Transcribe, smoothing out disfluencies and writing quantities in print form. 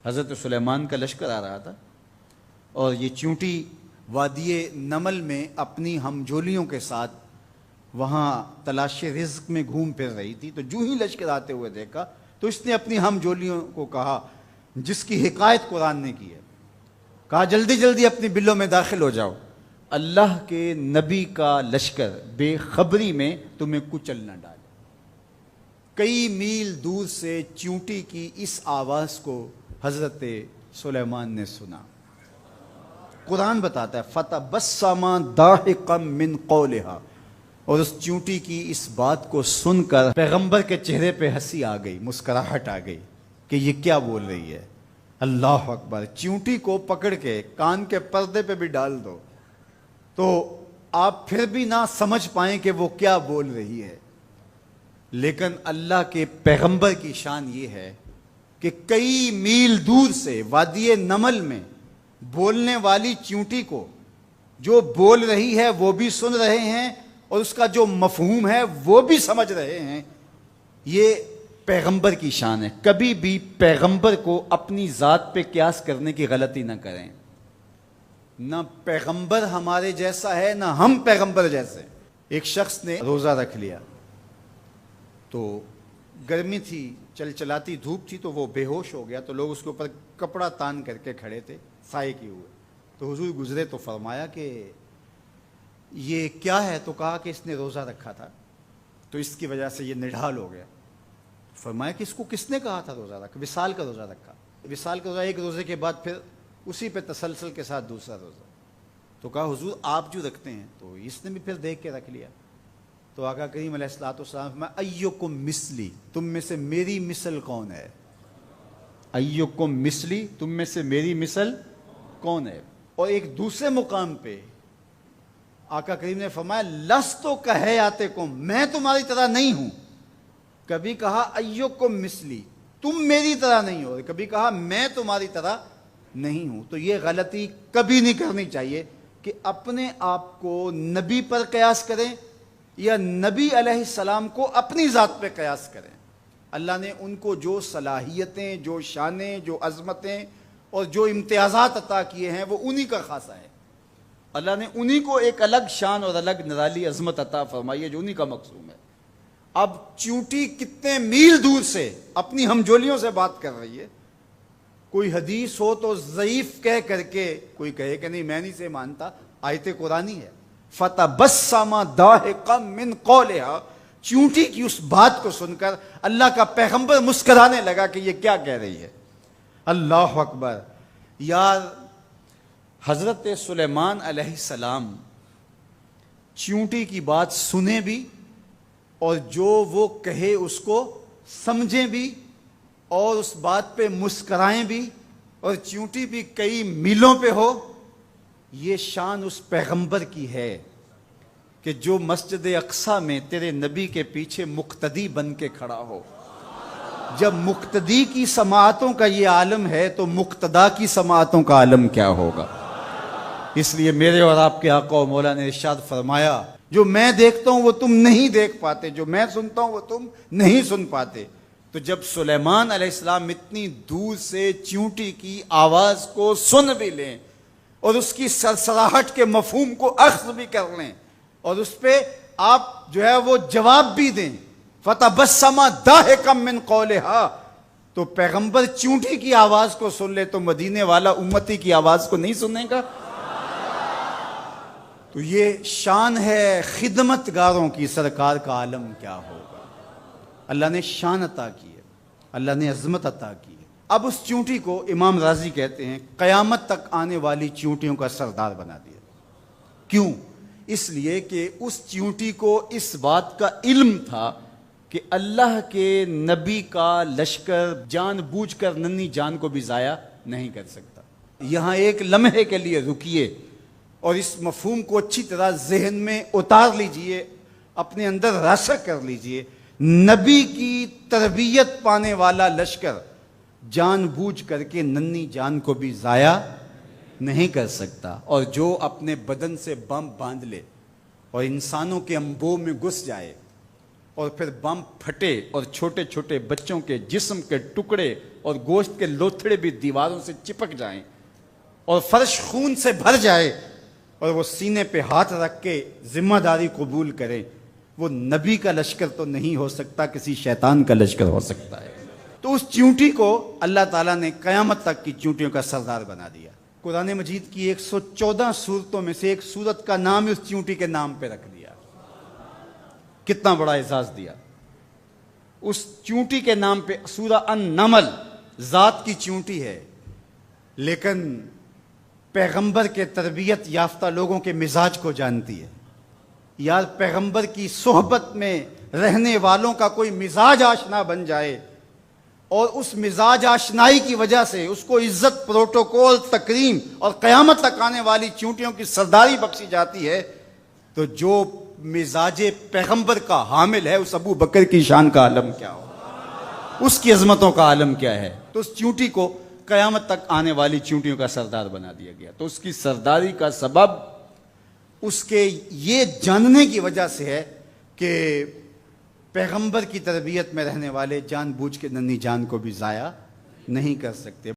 حضرت سلیمان کا لشکر آ رہا تھا اور یہ چیونٹی وادی نمل میں اپنی ہمجولیوں کے ساتھ وہاں تلاش رزق میں گھوم پھر رہی تھی. تو جو ہی لشکر آتے ہوئے دیکھا تو اس نے اپنی ہمجولیوں کو کہا، جس کی حکایت قرآن نے کی ہے، کہا جلدی جلدی اپنی بلوں میں داخل ہو جاؤ، اللہ کے نبی کا لشکر بے خبری میں تمہیں کچل نہ ڈالے. کئی میل دور سے چیونٹی کی اس آواز کو حضرت سلیمان نے سنا. قرآن بتاتا ہے فَتَبَسَّمَ ضَاحِكًا مِّن قَوْلِهَا، اور اس چیونٹی کی اس بات کو سن کر پیغمبر کے چہرے پہ ہنسی آ گئی، مسکراہٹ آ گئی کہ یہ کیا بول رہی ہے. اللہ اکبر. چیونٹی کو پکڑ کے کان کے پردے پہ بھی ڈال دو تو آپ پھر بھی نہ سمجھ پائیں کہ وہ کیا بول رہی ہے. لیکن اللہ کے پیغمبر کی شان یہ ہے کہ کئی میل دور سے وادی نمل میں بولنے والی چیونٹی کو جو بول رہی ہے وہ بھی سن رہے ہیں اور اس کا جو مفہوم ہے وہ بھی سمجھ رہے ہیں. یہ پیغمبر کی شان ہے. کبھی بھی پیغمبر کو اپنی ذات پہ قیاس کرنے کی غلطی نہ کریں. نہ پیغمبر ہمارے جیسا ہے نہ ہم پیغمبر جیسے. ایک شخص نے روزہ رکھ لیا تو گرمی تھی، چلچلاتی دھوپ تھی، تو وہ بے ہوش ہو گیا. تو لوگ اس کے اوپر کپڑا تان کر کے کھڑے تھے سائے کیے ہوئے. تو حضور گزرے تو فرمایا کہ یہ کیا ہے؟ تو کہا کہ اس نے روزہ رکھا تھا تو اس کی وجہ سے یہ نڈھال ہو گیا. فرمایا کہ اس کو کس نے کہا تھا روزہ رکھا؟ وصال کا روزہ رکھا. وصال کا روزہ ایک روزے کے بعد پھر اسی پہ تسلسل کے ساتھ دوسرا روزہ. تو کہا حضور آپ جو رکھتے ہیں. تو اس نے بھی پھر دیکھ کے رکھ لیا. تو آقا کریم علیہ الصلوۃ والسلام میں ایکم مثلی، تم میں سے میری مثل کون ہے؟ ایکم مثلی، تم میں سے میری مثل کون ہے؟ اور ایک دوسرے مقام پہ آقا کریم نے فرمایا لستُ کہیاتکم، میں تمہاری طرح نہیں ہوں. کبھی کہا ایکم مثلی، تم میری طرح نہیں ہو، کبھی کہا میں تمہاری طرح نہیں ہوں. تو یہ غلطی کبھی نہیں کرنی چاہیے کہ اپنے آپ کو نبی پر قیاس کریں یا نبی علیہ السلام کو اپنی ذات پہ قیاس کریں. اللہ نے ان کو جو صلاحیتیں، جو شانیں، جو عظمتیں اور جو امتیازات عطا کیے ہیں وہ انہی کا خاصہ ہے. اللہ نے انہی کو ایک الگ شان اور الگ نرالی عظمت عطا فرمائی ہے جو انہی کا مقصوم ہے. اب چیونٹی کتنے میل دور سے اپنی ہمجولیوں سے بات کر رہی ہے. کوئی حدیث ہو تو ضعیف کہہ کر کے کوئی کہے کہ نہیں میں نہیں سے مانتا، آیت قرآنی ہے. فَتَبَسَّمَ ضَاحِكًا مِّن قَوْلِهَا، چیونٹی کی اس بات کو سن کر اللہ کا پیغمبر مسکرانے لگا کہ یہ کیا کہہ رہی ہے. اللہ اکبر. یار حضرت سلیمان علیہ السلام چیونٹی کی بات سنیں بھی اور جو وہ کہے اس کو سمجھیں بھی اور اس بات پہ مسکرائیں بھی اور چیونٹی بھی کئی میلوں پہ ہو. یہ شان اس پیغمبر کی ہے کہ جو مسجد اقصیٰ میں تیرے نبی کے پیچھے مقتدی بن کے کھڑا ہو. جب مقتدی کی سماعتوں کا یہ عالم ہے تو مقتدا کی سماعتوں کا عالم کیا ہوگا. اس لیے میرے اور آپ کے آقا و مولا نے ارشاد فرمایا جو میں دیکھتا ہوں وہ تم نہیں دیکھ پاتے، جو میں سنتا ہوں وہ تم نہیں سن پاتے. تو جب سلیمان علیہ السلام اتنی دور سے چیونٹی کی آواز کو سن بھی لیں اور اس کی سرسراہٹ کے مفہوم کو اخذ بھی کر لیں اور اس پہ آپ جو ہے وہ جواب بھی دیں، فَتَبَسَّمَ ضَاحِكًا مِّن قَوْلِهَا، تو پیغمبر چیونٹی کی آواز کو سن لے تو مدینے والا امتی کی آواز کو نہیں سننے گا. تو یہ شان ہے خدمت گاروں کی، سرکار کا عالم کیا ہوگا. اللہ نے شان عطا کی ہے، اللہ نے عظمت عطا کی ہے. اب اس چیونٹی کو امام راضی کہتے ہیں قیامت تک آنے والی چیونٹیوں کا سردار بنا دیا. کیوں؟ اس لیے کہ اس چیونٹی کو اس بات کا علم تھا کہ اللہ کے نبی کا لشکر جان بوجھ کر ننھی جان کو بھی ضائع نہیں کر سکتا. یہاں ایک لمحے کے لیے رکیے اور اس مفہوم کو اچھی طرح ذہن میں اتار لیجئے، اپنے اندر راسخ کر لیجئے. نبی کی تربیت پانے والا لشکر جان بوجھ کر کے ننھی جان کو بھی ضائع نہیں کر سکتا. اور جو اپنے بدن سے بم باندھ لے اور انسانوں کے انبوہ میں گھس جائے اور پھر بم پھٹے اور چھوٹے چھوٹے بچوں کے جسم کے ٹکڑے اور گوشت کے لوتھڑے بھی دیواروں سے چپک جائیں اور فرش خون سے بھر جائے اور وہ سینے پہ ہاتھ رکھ کے ذمہ داری قبول کریں، وہ نبی کا لشکر تو نہیں ہو سکتا، کسی شیطان کا لشکر ہو سکتا ہے۔ تو اس چیونٹی کو اللہ تعالیٰ نے قیامت تک کی چیونٹیوں کا سردار بنا دیا۔ قرآن مجید کی 114 سورتوں میں سے ایک سورت کا نام اس چیونٹی کے نام پہ رکھ دیا۔ کتنا بڑا اعزاز دیا اس چیونٹی کے نام پہ۔ سورہ النمل ذات کی چیونٹی ہے، لیکن پیغمبر کے تربیت یافتہ لوگوں کے مزاج کو جانتی ہے۔ یار پیغمبر کی صحبت میں رہنے والوں کا کوئی مزاج آشنا بن جائے اور اس مزاج آشنائی کی وجہ سے اس کو عزت، پروٹوکول، تکریم اور قیامت تک آنے والی چیونٹیوں کی سرداری بخشی جاتی ہے، تو جو مزاج پیغمبر کا حامل ہے اس ابو بکر کی شان کا عالم کیا ہو، اس کی عظمتوں کا عالم کیا ہے۔ تو اس چیونٹی کو قیامت تک آنے والی چیونٹیوں کا سردار بنا دیا گیا۔ تو اس کی سرداری کا سبب اس کے یہ جاننے کی وجہ سے ہے کہ پیغمبر کی تربیت میں رہنے والے جان بوجھ کے ننھی جان کو بھی ضائع نہیں کر سکتے۔